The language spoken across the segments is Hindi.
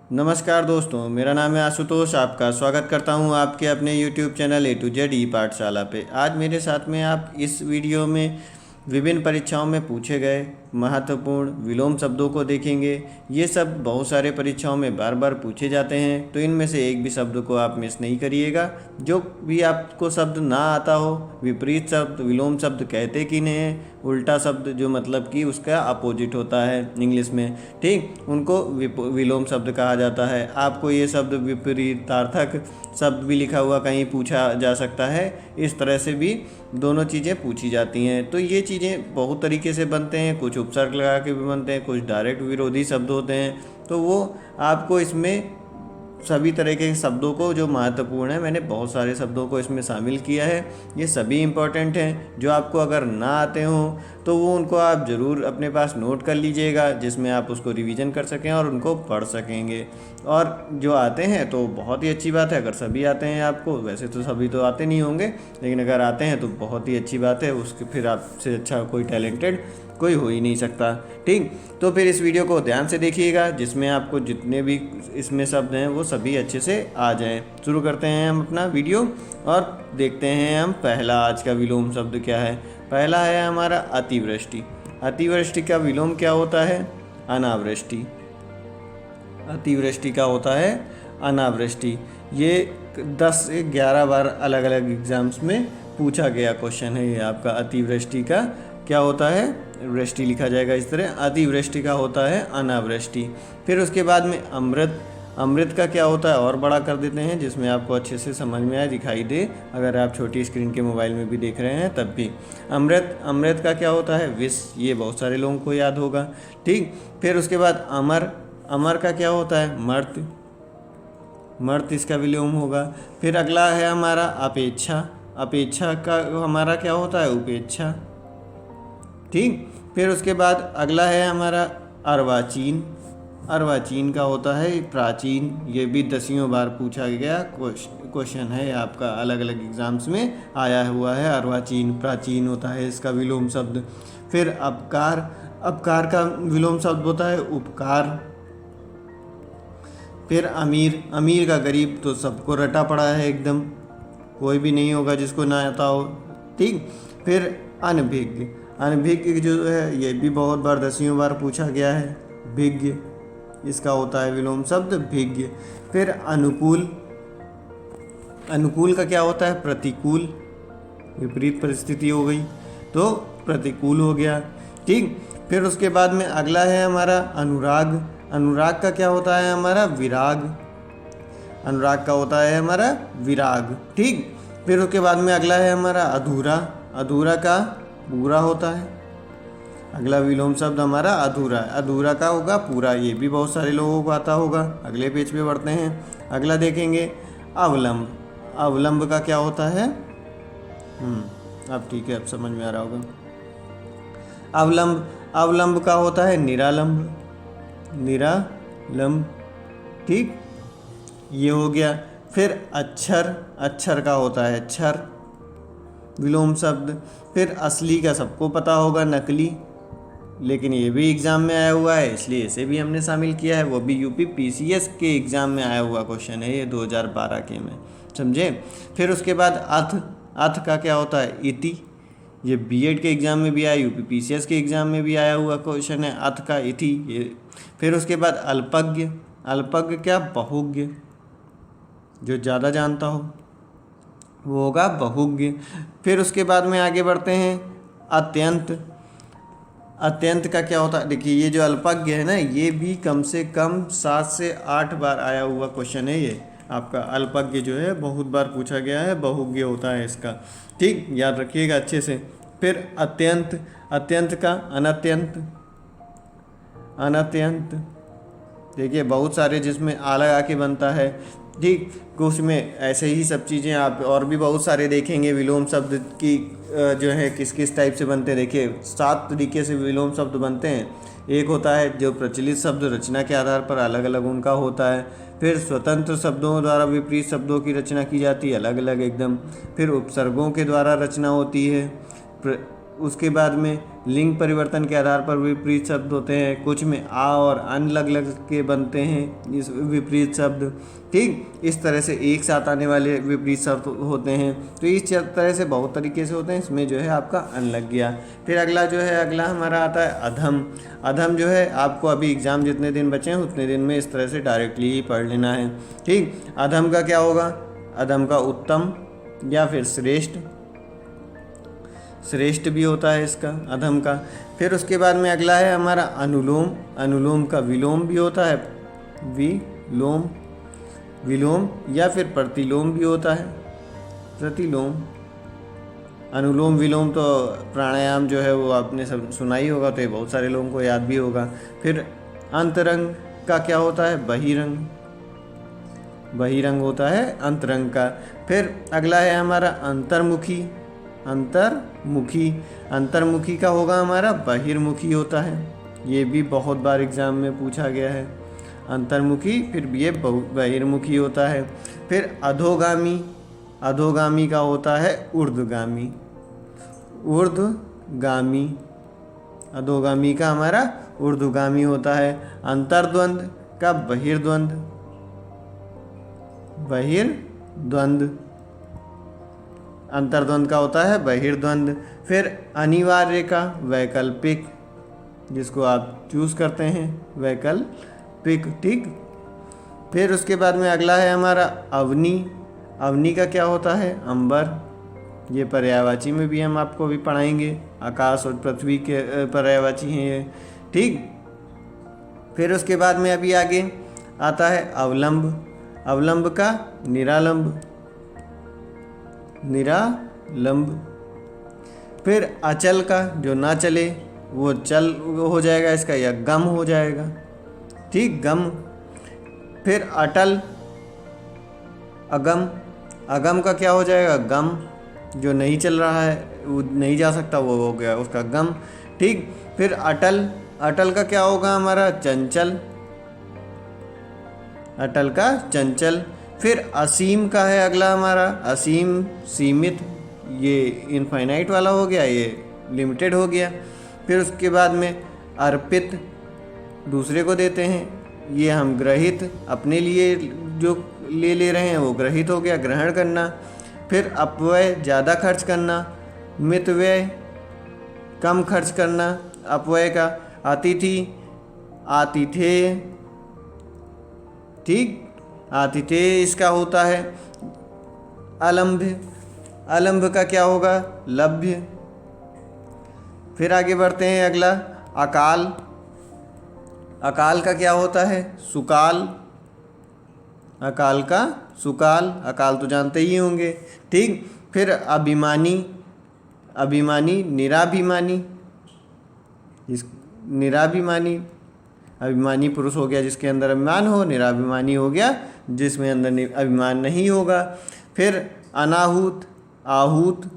नमस्कार दोस्तों, मेरा नाम है आशुतोष। आपका स्वागत करता हूं आपके अपने YouTube channel A to Z ई पाठशाला पे। आज मेरे साथ में आप इस वीडियो में विभिन्न परीक्षाओं में पूछे गए महत्वपूर्ण विलोम शब्दों को देखेंगे। ये सब बहुत सारे परीक्षाओं में बार बार पूछे जाते हैं, तो इनमें से एक भी शब्द को आप मिस नहीं करिएगा। जो भी आपको शब्द ना आता हो, विपरीत शब्द, विलोम शब्द कहते कि नहीं है, उल्टा शब्द जो मतलब कि उसका अपोजिट होता है इंग्लिश में, ठीक, उनको विलोम शब्द कहा जाता है। आपको ये शब्द विपरीतार्थक शब्द भी लिखा हुआ कहीं पूछा जा सकता है। इस तरह से भी दोनों चीज़ें पूछी जाती हैं। तो ये चीज़ें बहुत तरीके से बनते हैं, कुछ उपसर्ग लगा के भी बनते हैं, कुछ डायरेक्ट विरोधी शब्द होते हैं। तो वो आपको इसमें सभी तरह के शब्दों को जो महत्वपूर्ण है, मैंने बहुत सारे शब्दों को इसमें शामिल किया है। ये सभी इम्पोर्टेंट हैं। जो आपको अगर ना आते हों तो वो उनको आप ज़रूर अपने पास नोट कर लीजिएगा, जिसमें आप उसको रिवीजन कर सकें और उनको पढ़ सकेंगे। और जो आते हैं तो बहुत ही अच्छी बात है। अगर सभी आते हैं आपको, वैसे तो सभी तो आते नहीं होंगे, लेकिन अगर आते हैं तो बहुत ही अच्छी बात है। उसके फिर आपसे अच्छा कोई टैलेंटेड कोई हो ही नहीं सकता, ठीक। तो फिर इस वीडियो को ध्यान से देखिएगा, जिसमें आपको जितने भी इसमें शब्द हैं वो सभी अच्छे से आ जाएं। शुरू करते हैं हम अपना वीडियो और देखते हैं हम पहला आज का विलोम शब्द क्या है। पहला है हमारा अतिवृष्टि। अतिवृष्टि का विलोम क्या होता है? अनावृष्टि। अतिवृष्टि का होता है अनावृष्टि। ये 10 से 11 बार अलग अलग एग्जाम्स में पूछा गया क्वेश्चन है। ये आपका अतिवृष्टि का क्या होता है? वृष्टि लिखा जाएगा इस तरह। अतिवृष्टि का होता है अनावृष्टि। फिर उसके बाद में अमृत। अमृत का क्या होता है और बड़ा कर देते हैं, जिसमें आपको अच्छे से समझ में आए, दिखाई दे, अगर आप छोटी स्क्रीन के मोबाइल में भी देख रहे हैं तब भी। अमृत। अमृत का क्या होता है? विष। ये बहुत सारे लोगों को याद होगा, ठीक। फिर उसके बाद अमर। अमर का क्या होता है? मर्त। मर्त इसका विलोम होगा। फिर अगला है हमारा अपेक्षा। अपेक्षा का हमारा क्या होता है? उपेक्षा, ठीक। फिर उसके बाद अगला है हमारा अर्वाचीन। अर्वाचीन का होता है प्राचीन। ये भी 10 बार पूछा गया क्वेश्चन है, आपका अलग अलग एग्जाम्स में आया हुआ है। अर्वाचीन प्राचीन होता है इसका विलोम शब्द। फिर अपकार। अपकार का विलोम शब्द होता है उपकार। फिर अमीर। अमीर का गरीब तो सबको रटा पड़ा है एकदम, कोई भी नहीं होगा जिसको ना आता हो, ठीक। फिर अनभिज्ञ। अनभिज्ञ जो है ये भी बहुत बार 10 बार पूछा गया है। भिज्ञ, इसका होता है विलोम शब्द भिज्ञ। फिर अनुकूल। अनुकूल का क्या होता है? प्रतिकूल। विपरीत परिस्थिति हो गई तो प्रतिकूल हो गया, ठीक। फिर उसके बाद में अगला है हमारा अनुराग। अनुराग का क्या होता है? हमारा विराग। अनुराग का होता है हमारा विराग, ठीक। फिर उसके बाद में अगला है हमारा अधूरा। अधूरा का पूरा होता है। अगला विलोम शब्द हमारा अधूरा है। अधूरा का होगा पूरा। ये भी बहुत सारे लोगों को आता होगा। अगले पेज पे बढ़ते हैं। अगला देखेंगे अवलंब। अवलंब का क्या होता है? अब ठीक है, अब समझ में आ रहा होगा। अवलंब। अवलंब का होता है निरालंब। निरालंब, ठीक, ये हो गया। फिर अक्षर। अक्षर का होता है क्षर, विलोम शब्द। फिर असली का सबको पता होगा नकली, लेकिन ये भी एग्ज़ाम में आया हुआ है, इसलिए इसे भी हमने शामिल किया है। वो भी यूपी PCS के एग्ज़ाम में आया हुआ क्वेश्चन है ये 2012 के में, समझे। फिर उसके बाद अथ। अथ का क्या होता है? इति। ये B.Ed के एग्ज़ाम में भी आया, यूपी PCS के एग्ज़ाम में भी आया हुआ क्वेश्चन है, अथ का इति ये। फिर उसके बाद अल्पज्ञ। अल्पज्ञ क्या? बहुज्ञ। जो ज़्यादा जानता हो वो होगा बहुज्ञ। फिर उसके बाद में आगे बढ़ते हैं अत्यंत। अत्यंत का क्या होता है? देखिए, ये जो अल्पज्ञ है ना, ये भी कम से कम 7 से 8 बार आया हुआ क्वेश्चन है। ये आपका अल्पज्ञ जो है बहुत बार पूछा गया है, बहुज्ञ होता है इसका, ठीक, याद रखिएगा अच्छे से। फिर अत्यंत। अत्यंत का अनत्यंत। अनत्यंत, देखिए बहुत सारे जिसमें आ लगा के बनता है, ठीक। कुछ में ऐसे ही सब चीज़ें आप और भी बहुत सारे देखेंगे विलोम शब्द की जो है किस किस टाइप से बनते हैं। देखिए 7 तरीके से विलोम शब्द बनते हैं। एक होता है जो प्रचलित शब्द रचना के आधार पर अलग अलग उनका होता है। फिर स्वतंत्र शब्दों द्वारा विपरीत शब्दों की रचना की जाती है, अलग अलग एकदम। फिर उपसर्गों के द्वारा रचना होती है। उसके बाद में लिंग परिवर्तन के आधार पर विपरीत शब्द होते हैं। कुछ में आ और अन लग लग के बनते हैं इस विपरीत शब्द। ठीक, इस तरह से एक साथ आने वाले विपरीत शब्द होते हैं। तो इस तरह से बहुत तरीके से होते हैं। इसमें जो है आपका अन लग गया। फिर अगला हमारा आता है अधम। अधम जो है आपको अभी एग्ज़ाम जितने दिन बचे हैं उतने दिन में इस तरह से डायरेक्टली ही पढ़ लेना है। ठीक, अधम का क्या होगा? अधम का उत्तम या फिर श्रेष्ठ, श्रेष्ठ भी होता है इसका अधम का। फिर उसके बाद में अगला है हमारा अनुलोम। अनुलोम का विलोम भी होता है, विलोम, विलोम या फिर प्रतिलोम भी होता है, प्रतिलोम। अनुलोम विलोम तो प्राणायाम जो है वो आपने सब सुना ही होगा, तो ये बहुत सारे लोगों को याद भी होगा। फिर अंतरंग का क्या होता है? बहिरंग, बहिरंग होता है अंतरंग का। फिर अगला है हमारा अंतर्मुखी। अंतर्मुखी, अंतर्मुखी का होगा हमारा बहिर्मुखी होता है। ये भी बहुत बार एग्जाम में पूछा गया है, अंतर्मुखी, फिर ये बहिर्मुखी होता है। फिर अधोगामी, अधोगामी का होता है ऊर्ध्वगामी, ऊर्ध्वगामी, अधोगामी का हमारा ऊर्ध्वगामी होता है। अंतर्द्वंद का बहिर्द्वंद, बहिर्द्वंद, अंतर्द्वंद का होता है बहिर्द्वंद। फिर अनिवार्य का वैकल्पिक, जिसको आप चूज करते हैं, वैकल्पिक। ठीक, फिर उसके बाद में अगला है हमारा अवनी। अवनी का क्या होता है? अंबर। ये पर्यायवाची में भी हम आपको भी पढ़ाएंगे, आकाश और पृथ्वी के पर्यायवाची हैं ये। ठीक, फिर उसके बाद में अभी आगे आता है अवलंब। अवलंब का निरालंब, निरालंब। फिर अचल का जो ना चले वो चल हो जाएगा इसका, या गम हो जाएगा। ठीक, गम। फिर अटल, अगम। अगम का क्या हो जाएगा? गम। जो नहीं चल रहा है, वो नहीं जा सकता, वो हो गया उसका गम। ठीक, फिर अटल। अटल का क्या होगा हमारा? चंचल। अटल का चंचल। फिर असीम का है अगला हमारा, असीम, सीमित। ये इनफाइनाइट वाला हो गया, ये लिमिटेड हो गया। फिर उसके बाद में अर्पित, दूसरे को देते हैं। ये हम ग्रहित, अपने लिए जो ले रहे हैं वो ग्रहित हो गया, ग्रहण करना। फिर अपव्यय, ज़्यादा खर्च करना। मितव्यय, कम खर्च करना अपव्यय का। अतिथि, आतिथेय। ठीक, आतिथेय इसका होता है। अलंभ्य, अलंभ का क्या होगा? लभ्य। फिर आगे बढ़ते हैं अगला अकाल। अकाल का क्या होता है? सुकाल। अकाल का सुकाल, अकाल तो जानते ही होंगे। ठीक, फिर अभिमानी। अभिमानी, निराभिमानी। इस निराभिमानी, अभिमानी पुरुष हो गया जिसके अंदर अभिमान हो, निराभिमानी हो गया जिसमें अंदर अभिमान नहीं होगा। फिर अनाहूत, आहूत।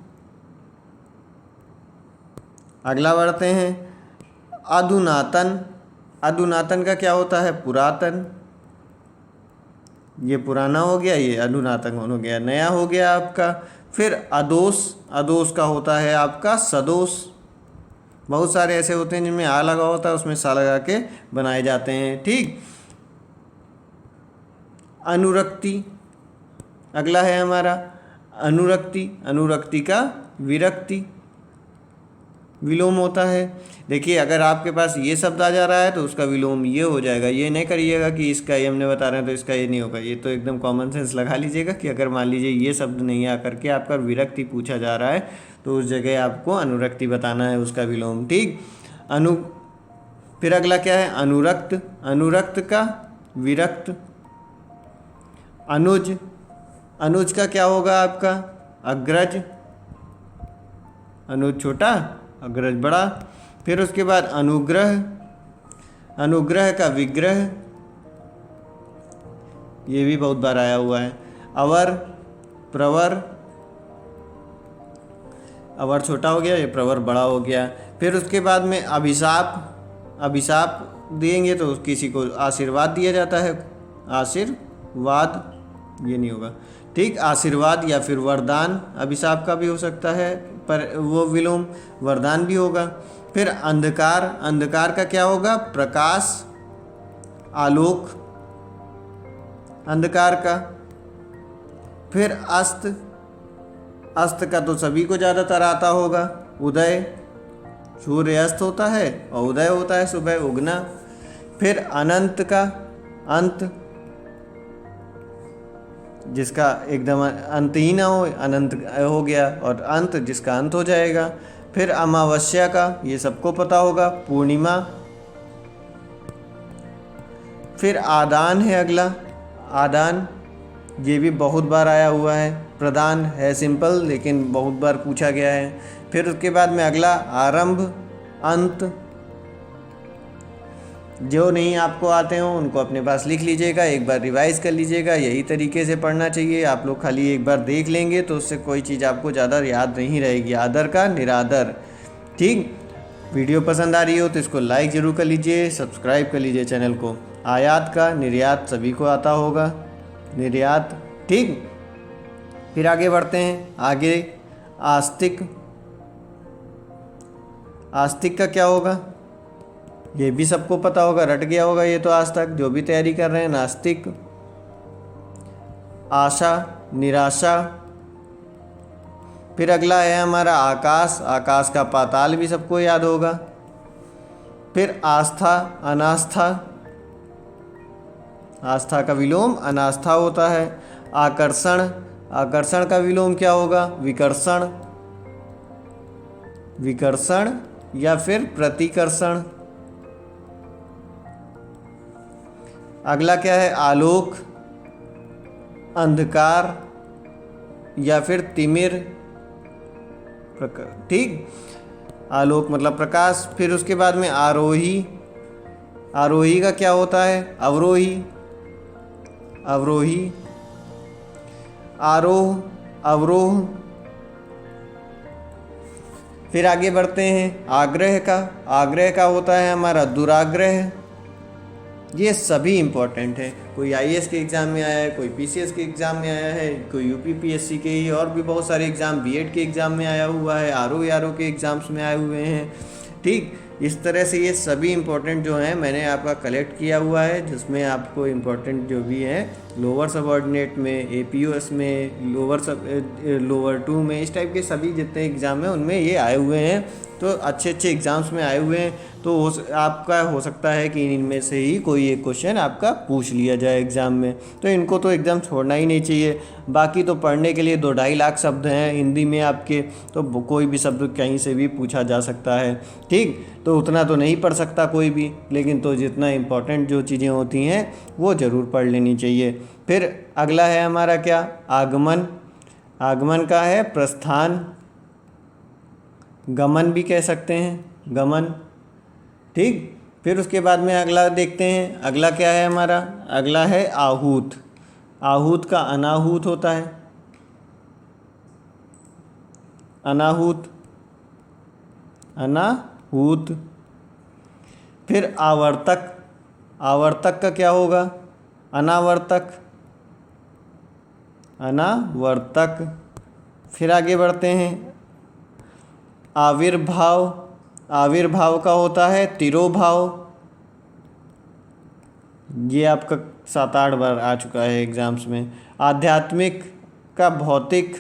अगला बढ़ते हैं अधुनातन। अधुनातन का क्या होता है? पुरातन। ये पुराना हो गया, ये अधुनातन हो गया, नया हो गया आपका। फिर अदोष। अदोष का होता है आपका सदोष। बहुत सारे ऐसे होते हैं जिनमें आ लगा होता है, उसमें सा लगा के बनाए जाते हैं। ठीक, अनुरक्ति। अगला है हमारा अनुरक्ति। अनुरक्ति का विरक्ति, विलोम होता है। देखिए, अगर आपके पास ये शब्द आ जा रहा है तो उसका विलोम ये हो जाएगा। ये नहीं करिएगा कि इसका ये हमने बता रहे हैं तो इसका ये नहीं होगा। ये तो एकदम कॉमन सेंस लगा लीजिएगा कि अगर मान लीजिए ये शब्द नहीं आ करके आपका विरक्ति पूछा जा रहा है तो उस जगह आपको अनुरक्ति बताना है, उसका विलोम। ठीक, फिर अगला क्या है? अनुरक्त। अनुरक्त का विरक्त। अनुज। अनुज का क्या होगा आपका? अग्रज। अनुज छोटा, अग्रज बड़ा। फिर उसके बाद अनुग्रह। अनुग्रह का विग्रह, ये भी बहुत बार आया हुआ है। अवर, प्रवर। अवर छोटा हो गया, ये प्रवर बड़ा हो गया। फिर उसके बाद में अभिशाप। अभिशाप देंगे तो किसी को आशीर्वाद दिया जाता है, आशीर्वाद, ये नहीं होगा। ठीक, आशीर्वाद या फिर वरदान, अभिशाप का भी हो सकता है, पर वो विलोम वरदान भी होगा। फिर अंधकार, अंधकार का क्या होगा? प्रकाश, आलोक अंधकार का। फिर अस्त, अस्त का तो सभी को ज़्यादातर आता होगा। उदय, सूर्य अस्त होता है और उदय होता है सुबह, उगना। फिर अनंत का अंत, जिसका एकदम अंत ही ना हो, अनंत हो गया, और अंत जिसका अंत हो जाएगा। फिर अमावस्या का, ये सबको पता होगा, पूर्णिमा। फिर आदान है अगला, आदान, ये भी बहुत बार आया हुआ है। प्रदान है सिंपल, लेकिन बहुत बार पूछा गया है। फिर उसके बाद में अगला आरंभ, अंत। जो नहीं आपको आते हो उनको अपने पास लिख लीजिएगा, एक बार रिवाइज कर लीजिएगा। यही तरीके से पढ़ना चाहिए आप लोग, खाली एक बार देख लेंगे तो उससे कोई चीज़ आपको ज़्यादा याद नहीं रहेगी। आदर का निरादर। ठीक, वीडियो पसंद आ रही हो तो इसको लाइक ज़रूर कर लीजिए, सब्सक्राइब कर लीजिए चैनल को। आयात का निर्यात सभी को आता होगा, निर्यात। ठीक, फिर आगे बढ़ते हैं। आगे आस्तिक, आस्तिक का क्या होगा? ये भी सबको पता होगा, रट गया होगा ये तो आज तक, जो भी तैयारी कर रहे हैं। नास्तिक, आशा, निराशा। फिर अगला है हमारा आकाश, आकाश का पाताल भी सबको याद होगा। फिर आस्था, अनास्था, आस्था का विलोम अनास्था होता है। आकर्षण, आकर्षण का विलोम क्या होगा? विकर्षण, विकर्षण या फिर प्रतिकर्षण। अगला क्या है? आलोक, अंधकार या फिर तिमिर। ठीक, आलोक मतलब प्रकाश। फिर उसके बाद में आरोही, आरोही का क्या होता है? अवरोही, अवरोही। आरोह, अवरोह। फिर आगे बढ़ते हैं। आग्रह का, आग्रह का होता है हमारा दुराग्रह। ये सभी इम्पोर्टेंट है, कोई आईएएस के एग्ज़ाम में आया है, कोई पीसीएस के एग्ज़ाम में आया है, कोई यूपीपीएससी के ही और भी बहुत सारे एग्ज़ाम, बीएड के एग्ज़ाम में आया हुआ है, आरओ के एग्ज़ाम्स में आए हुए हैं। ठीक, इस तरह से ये सभी इम्पोर्टेंट जो हैं मैंने आपका कलेक्ट किया हुआ है, जिसमें आपको इम्पोर्टेंट जो भी है लोअर सबऑर्डिनेट में, एपीओएस में, लोअर 2 में, इस टाइप के सभी जितने एग्ज़ाम हैं उनमें ये आए हुए हैं। तो अच्छे अच्छे एग्ज़ाम्स में आए हुए हैं, तो आपका हो सकता है कि इनमें से ही कोई एक क्वेश्चन आपका पूछ लिया जाए एग्ज़ाम में, तो इनको तो एकदम छोड़ना ही नहीं चाहिए। बाकी तो पढ़ने के लिए 2-2.5 लाख शब्द हैं हिंदी में आपके, तो कोई भी शब्द कहीं से भी पूछा जा सकता है। ठीक, तो उतना तो नहीं पढ़ सकता कोई भी, लेकिन तो जितना इम्पोर्टेंट जो चीज़ें होती हैं वो ज़रूर पढ़ लेनी चाहिए। फिर अगला है हमारा क्या? आगमन, आगमन का है प्रस्थान, गमन भी कह सकते हैं, गमन। ठीक, फिर उसके बाद में अगला देखते हैं। अगला क्या है हमारा? अगला है आहूत, आहूत का अनाहूत होता है, अनाहूत, अनाहूत। फिर आवर्तक, आवर्तक का क्या होगा? अनावर्तक, अनावर्तक। फिर आगे बढ़ते हैं। आविर्भाव, आविर्भाव का होता है तिरोभाव। ये आपका 7-8 बार आ चुका है एग्ज़ाम्स में। आध्यात्मिक का भौतिक,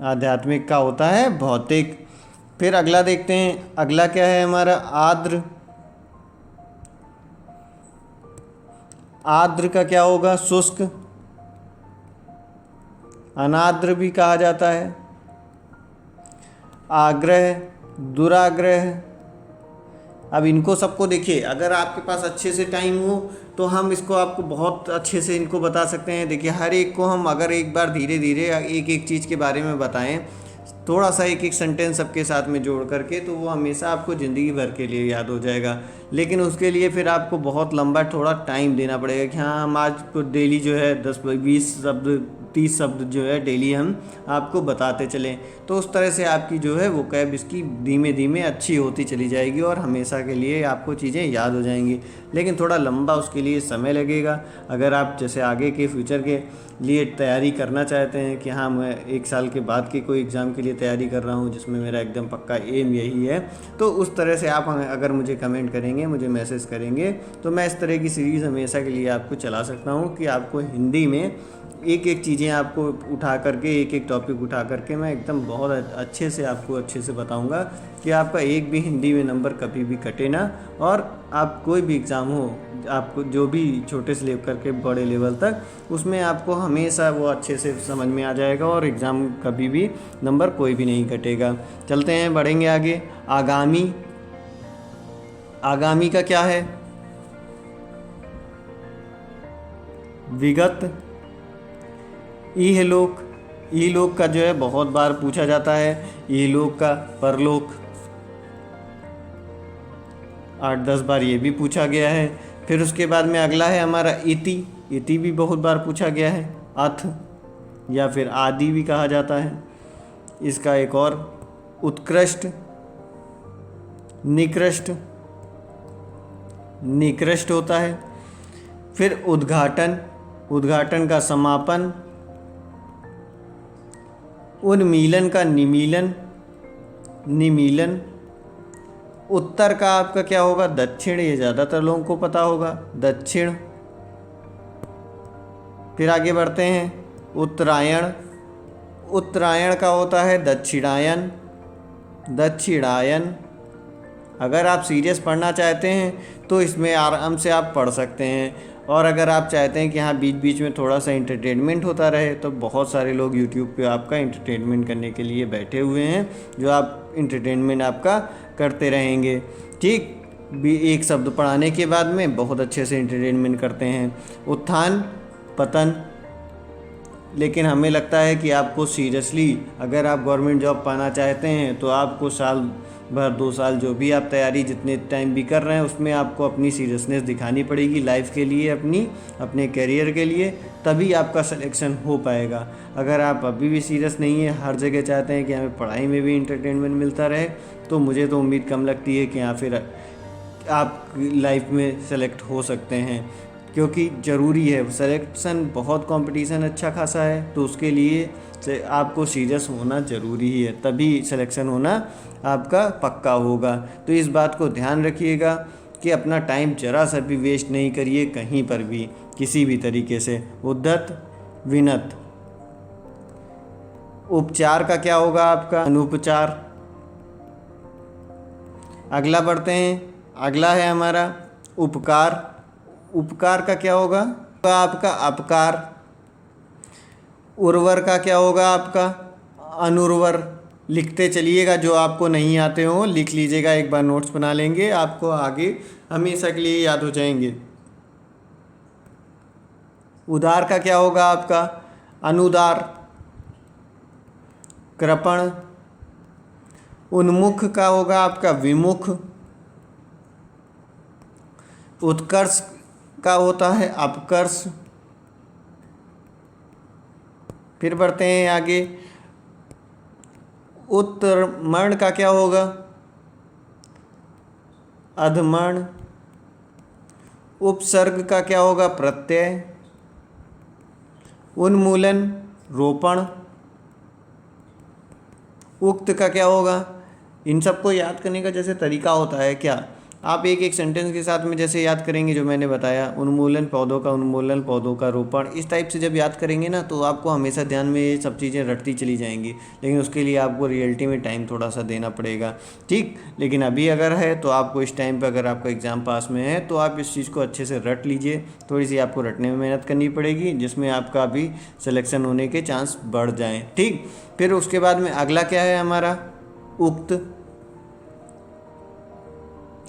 आध्यात्मिक का होता है भौतिक। फिर अगला देखते हैं। अगला क्या है हमारा? आर्द्र, आर्द्र का क्या होगा? शुष्क, अनाद्र भी कहा जाता है। आग्रह, दुराग्रह। अब इनको सबको देखिए, अगर आपके पास अच्छे से टाइम हो तो हम इसको आपको बहुत अच्छे से इनको बता सकते हैं। देखिए, हर एक को हम अगर एक बार धीरे धीरे एक एक चीज़ के बारे में बताएं, थोड़ा सा एक एक सेंटेंस सबके साथ में जोड़ करके, तो वो हमेशा आपको ज़िंदगी भर के लिए याद हो जाएगा। लेकिन उसके लिए फिर आपको बहुत लंबा थोड़ा टाइम देना पड़ेगा कि हाँ, हम आज को डेली जो है 10-20 शब्द, 30 शब्द जो है डेली हम आपको बताते चलें। तो उस तरह से आपकी जो है वोकैब इसकी धीमे धीमे अच्छी होती चली जाएगी और हमेशा के लिए आपको चीज़ें याद हो जाएंगी। लेकिन थोड़ा लंबा उसके लिए समय लगेगा। अगर आप जैसे आगे के फ्यूचर के लिए तैयारी करना चाहते हैं कि हाँ मैं 1 साल के बाद के कोई एग्ज़ाम के लिए तैयारी कर रहा हूँ जिसमें मेरा एकदम पक्का एम यही है, तो उस तरह से आप अगर मुझे कमेंट करेंगे, मुझे मैसेज करेंगे, तो मैं इस तरह की सीरीज़ हमेशा के लिए आपको चला सकता हूँ कि आपको हिंदी में एक एक चीज़ें आपको उठा करके, एक एक टॉपिक उठा करके मैं एकदम बहुत अच्छे से आपको अच्छे से बताऊंगा कि आपका एक भी हिंदी में नंबर कभी भी कटे ना। और आप कोई भी एग्ज़ाम हो, आपको जो भी छोटे से लेकर के बड़े लेवल तक, उसमें आपको हमेशा वो अच्छे से समझ में आ जाएगा और एग्ज़ाम कभी भी नंबर कोई भी नहीं कटेगा। चलते हैं, बढ़ेंगे आगे। आगामी, आगामी का क्या है? विगत, इहलोक। इहलोक का जो है बहुत बार पूछा जाता है। इहलोक का परलोक 8-10 बार ये भी पूछा गया है। फिर उसके बाद में अगला है हमारा इति। इति भी बहुत बार पूछा गया है। अथ या फिर आदि भी कहा जाता है इसका। एक और उत्कृष्ट, निकृष्ट, निकृष्ट होता है। फिर उद्घाटन, उद्घाटन का समापन। उन्मीलन का निमीलन, निमीलन। उत्तर का आपका क्या होगा? दक्षिण। ये ज़्यादातर लोगों को पता होगा, दक्षिण। फिर आगे बढ़ते हैं, उत्तरायण। उत्तरायण का होता है दक्षिणायन, दक्षिणायन। अगर आप सीरियस पढ़ना चाहते हैं तो इसमें आराम से आप पढ़ सकते हैं। और अगर आप चाहते हैं कि हाँ बीच बीच में थोड़ा सा एंटरटेनमेंट होता रहे, तो बहुत सारे लोग यूट्यूब पे आपका एंटरटेनमेंट करने के लिए बैठे हुए हैं, जो आप एंटरटेनमेंट आपका करते रहेंगे। ठीक, भी एक शब्द पढ़ाने के बाद में बहुत अच्छे से एंटरटेनमेंट करते हैं। उत्थान, पतन। लेकिन हमें लगता है कि आपको सीरियसली अगर आप गवर्नमेंट जॉब पाना चाहते हैं तो आपको साल भर 2 साल जो भी आप तैयारी जितने टाइम भी कर रहे हैं उसमें आपको अपनी सीरियसनेस दिखानी पड़ेगी लाइफ के लिए, अपने करियर के लिए, तभी आपका सिलेक्शन हो पाएगा। अगर आप अभी भी सीरियस नहीं है, हर जगह चाहते हैं कि हमें पढ़ाई में भी इंटरटेनमेंट मिलता रहे, तो मुझे तो उम्मीद कम लगती है कि या फिर आप लाइफ में सेलेक्ट हो सकते हैं, क्योंकि ज़रूरी है सिलेक्शन। बहुत कंपटीशन अच्छा खासा है, तो उसके लिए से आपको सीरियस होना ज़रूरी है, तभी सिलेक्शन होना आपका पक्का होगा। तो इस बात को ध्यान रखिएगा कि अपना टाइम ज़रा सा भी वेस्ट नहीं करिए कहीं पर भी, किसी भी तरीके से। उद्धत, विनत। उपचार का क्या होगा आपका? अनुपचार। अगला बढ़ते हैं, अगला है हमारा उपकार। उपकार का क्या होगा? आपका अपकार। उर्वर का क्या होगा आपका? अनुर्वर। लिखते चलिएगा, जो आपको नहीं आते हो लिख लीजिएगा, एक बार नोट्स बना लेंगे, आपको आगे हमेशा के लिए याद हो जाएंगे। उदार का क्या होगा आपका? अनुदार। कृपण। उन्मुख का होगा आपका विमुख। उत्कर्ष का होता है अपकर्ष। फिर बढ़ते हैं आगे, उत्तरमण का क्या होगा? अधमण। उपसर्ग का क्या होगा? प्रत्यय। उन्मूलन, रोपण। उक्त का क्या होगा? इन सबको याद करने का जैसे तरीका होता है क्या, आप एक एक सेंटेंस के साथ में जैसे याद करेंगे जो मैंने बताया, उन्मूलन पौधों का, उन्मूलन पौधों का रोपण, इस टाइप से जब याद करेंगे ना, तो आपको हमेशा ध्यान में ये सब चीज़ें रटती चली जाएंगी। लेकिन उसके लिए आपको रियलिटी में टाइम थोड़ा सा देना पड़ेगा, ठीक। लेकिन अभी अगर है तो आपको इस टाइम पर, अगर आपका एग्ज़ाम पास में है तो आप इस चीज़ को अच्छे से रट लीजिए। थोड़ी सी आपको रटने में मेहनत करनी पड़ेगी, जिसमें आपका भी सिलेक्शन होने के चांस बढ़ जाएँ, ठीक। फिर उसके बाद में अगला क्या है हमारा? उक्त,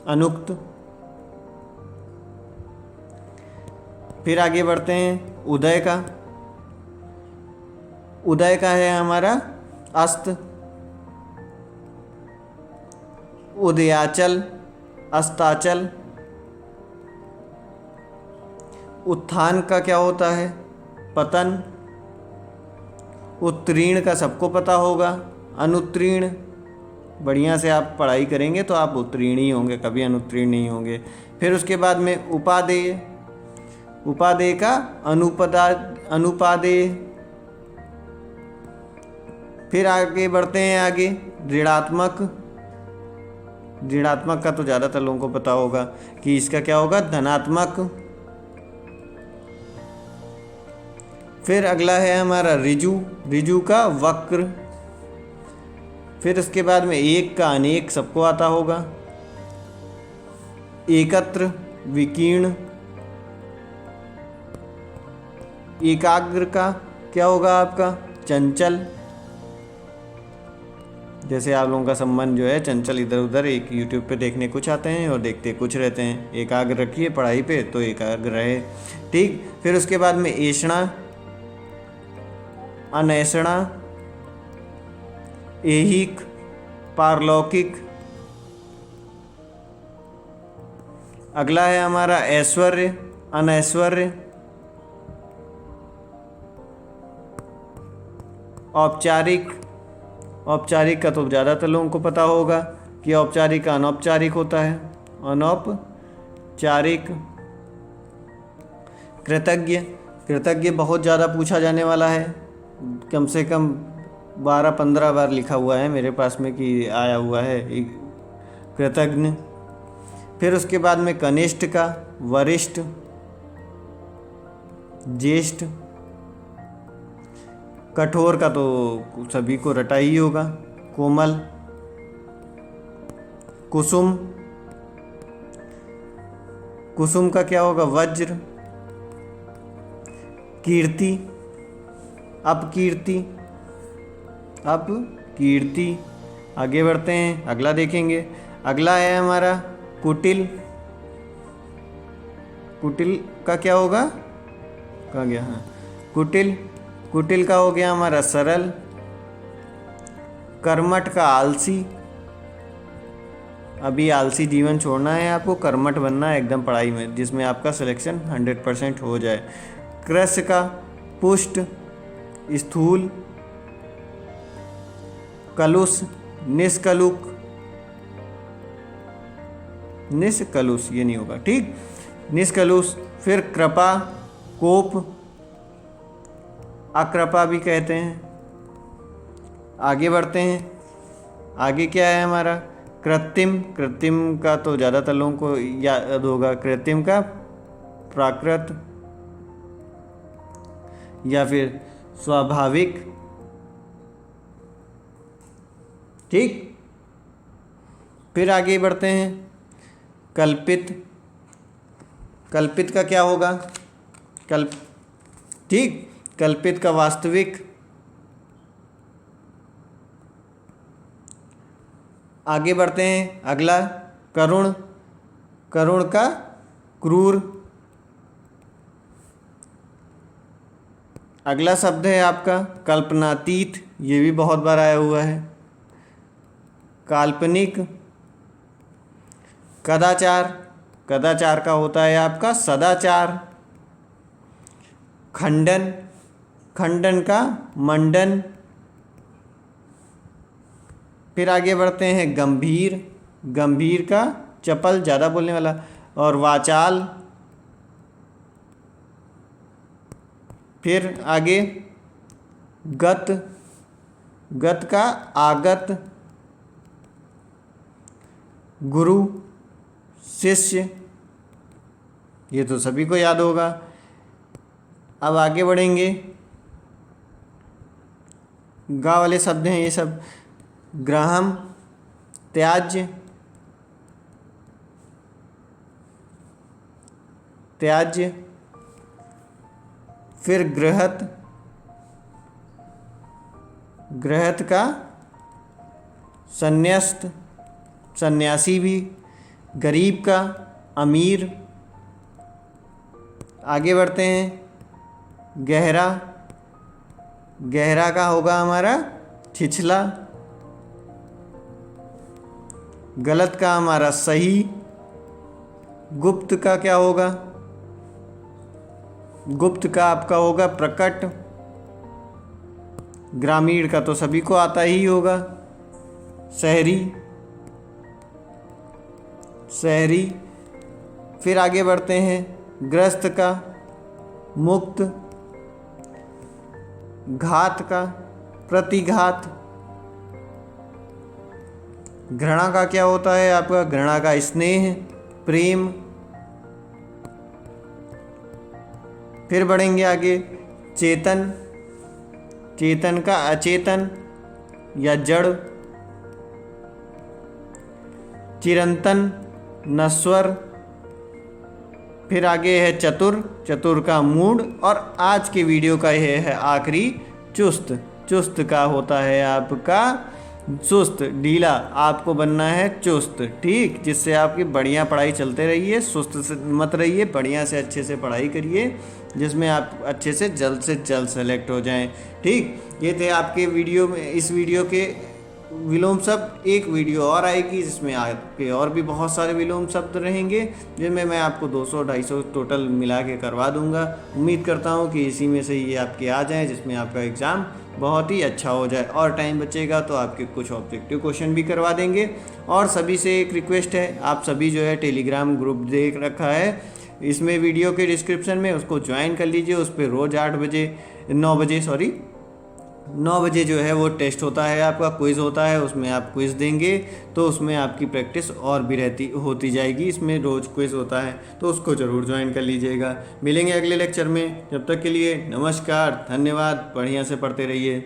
अनुक्त। फिर आगे बढ़ते हैं, उदय का। उदय का है हमारा अस्त। उदयाचल, अस्ताचल। उत्थान का क्या होता है? पतन। उत्तीर्ण का सबको पता होगा, अनुत्तीर्ण। बढ़िया से आप पढ़ाई करेंगे तो आप उत्तीर्ण ही होंगे, कभी अनुत्तीर्ण नहीं होंगे। फिर उसके बाद में उपादेय, उपादेय का अनुपादेय। फिर आगे बढ़ते हैं, आगे ऋणात्मक। ऋणात्मक का तो ज़्यादातर लोगों को पता होगा कि इसका क्या होगा, धनात्मक। फिर अगला है हमारा ऋजु, ऋजु का वक्र। फिर उसके बाद में एक का अनेक, सबको आता होगा। एकत्र, विकीर्ण। एकाग्र का क्या होगा आपका, चंचल। जैसे आप लोगों का संबंध जो है चंचल, इधर उधर एक यूट्यूब पे देखने कुछ आते हैं और देखते कुछ रहते हैं। एकाग्र रखिए पढ़ाई पे तो एकाग्र रहे। ठीक। फिर उसके बाद में ऐषणा, अनैषणा, ऐहिक, पारलौकिक। अगला है हमारा ऐश्वर्य, अनैश्वर्य, औपचारिक। औपचारिक का तो ज़्यादातर लोगों को पता होगा कि औपचारिक का अनौपचारिक होता है, अनौपचारिक। कृतज्ञ, कृतज्ञ बहुत ज़्यादा पूछा जाने वाला है, कम से कम 12-15 बार लिखा हुआ है मेरे पास में कि आया हुआ है कृतज्ञ। फिर उसके बाद में कनिष्ठ का वरिष्ठ, ज्येष्ठ। कठोर का तो सभी को रटा ही होगा, कोमल। कुसुम, कुसुम का क्या होगा, वज्र। कीर्ति, अपकीर्ति, अपकीर्ति। आगे बढ़ते हैं, अगला देखेंगे। अगला है हमारा कुटिल। कुटिल का क्या होगा, कहाँ गया, हाँ, कुटिल। कुटिल का हो गया हमारा सरल। कर्मठ का आलसी। अभी आलसी जीवन छोड़ना है आपको, कर्मठ बनना है एकदम पढ़ाई में, जिसमें आपका सिलेक्शन 100% हो जाए। कृश का पुष्ट, स्थूल। कलुष, निष्कलुक, निष्कलुष ये नहीं होगा, ठीक, निष्कलुष। फिर कृपा, कोप, अकृपा भी कहते हैं। आगे बढ़ते हैं, आगे क्या है हमारा, कृत्रिम। कृत्रिम का तो ज़्यादातर लोगों को याद होगा, कृत्रिम का प्राकृत या फिर स्वाभाविक, ठीक। फिर आगे बढ़ते हैं, कल्पित। कल्पित का क्या होगा, ठीक, कल्पित का वास्तविक। आगे बढ़ते हैं, अगला करुण। करुण का क्रूर। अगला शब्द है आपका कल्पनातीत, ये भी बहुत बार आया हुआ है। काल्पनिक। कदाचार, कदाचार का होता है आपका सदाचार। खंडन, खंडन का मंडन। फिर आगे बढ़ते हैं, गंभीर। गंभीर का चपल, ज़्यादा बोलने वाला। और वाचाल। फिर आगे गत, गत का आगत। गुरु, शिष्य, ये तो सभी को याद होगा। अब आगे बढ़ेंगे, गा वाले शब्द हैं ये सब। ग्राहम, त्याज्य, त्याज्य। फिर गृहत, गृहत का संन्यस्त, सन्यासी भी। गरीब का अमीर। आगे बढ़ते हैं, गहरा। गहरा का होगा हमारा छिछला। गलत का हमारा सही। गुप्त का क्या होगा, गुप्त का आपका होगा प्रकट। ग्रामीण का तो सभी को आता ही होगा। शहरी, शहरी। फिर आगे बढ़ते हैं, ग्रस्त का, मुक्त, घात का, प्रतिघात। घृणा का क्या होता है आपका? घृणा का स्नेह, प्रेम। फिर बढ़ेंगे आगे, चेतन, चेतन का अचेतन या जड़। चिरंतन, नश्वर। फिर आगे है चतुर, चतुर का मूड। और आज की वीडियो का यह है आखिरी, चुस्त। चुस्त का होता है आपका सुस्त, ढीला। आपको बनना है चुस्त, ठीक, जिससे आपकी बढ़िया पढ़ाई चलते रहिए, सुस्त से मत रहिए, बढ़िया से अच्छे से पढ़ाई करिए, जिसमें आप अच्छे से जल्द सेलेक्ट हो जाएं, ठीक। ये थे आपके वीडियो में, इस वीडियो के विलोम शब्द। एक वीडियो और आएगी जिसमें आपके और भी बहुत सारे विलोम शब्द रहेंगे, जिनमें मैं आपको 200-250 टोटल मिला के करवा दूंगा। उम्मीद करता हूं कि इसी में से ये आपके आ जाएं, जिसमें आपका एग्ज़ाम बहुत ही अच्छा हो जाए। और टाइम बचेगा तो आपके कुछ ऑब्जेक्टिव क्वेश्चन भी करवा देंगे। और सभी से एक रिक्वेस्ट है, आप सभी जो है टेलीग्राम ग्रुप देख रखा है इसमें वीडियो के डिस्क्रिप्शन में, उसको ज्वाइन कर लीजिए। उस पर रोज़ 9 बजे जो है वो टेस्ट होता है, आपका क्विज़ होता है, उसमें आप क्विज़ देंगे तो उसमें आपकी प्रैक्टिस और भी होती जाएगी। इसमें रोज़ क्विज़ होता है तो उसको ज़रूर ज्वाइन कर लीजिएगा। मिलेंगे अगले लेक्चर में, जब तक के लिए नमस्कार, धन्यवाद, बढ़िया से पढ़ते रहिए।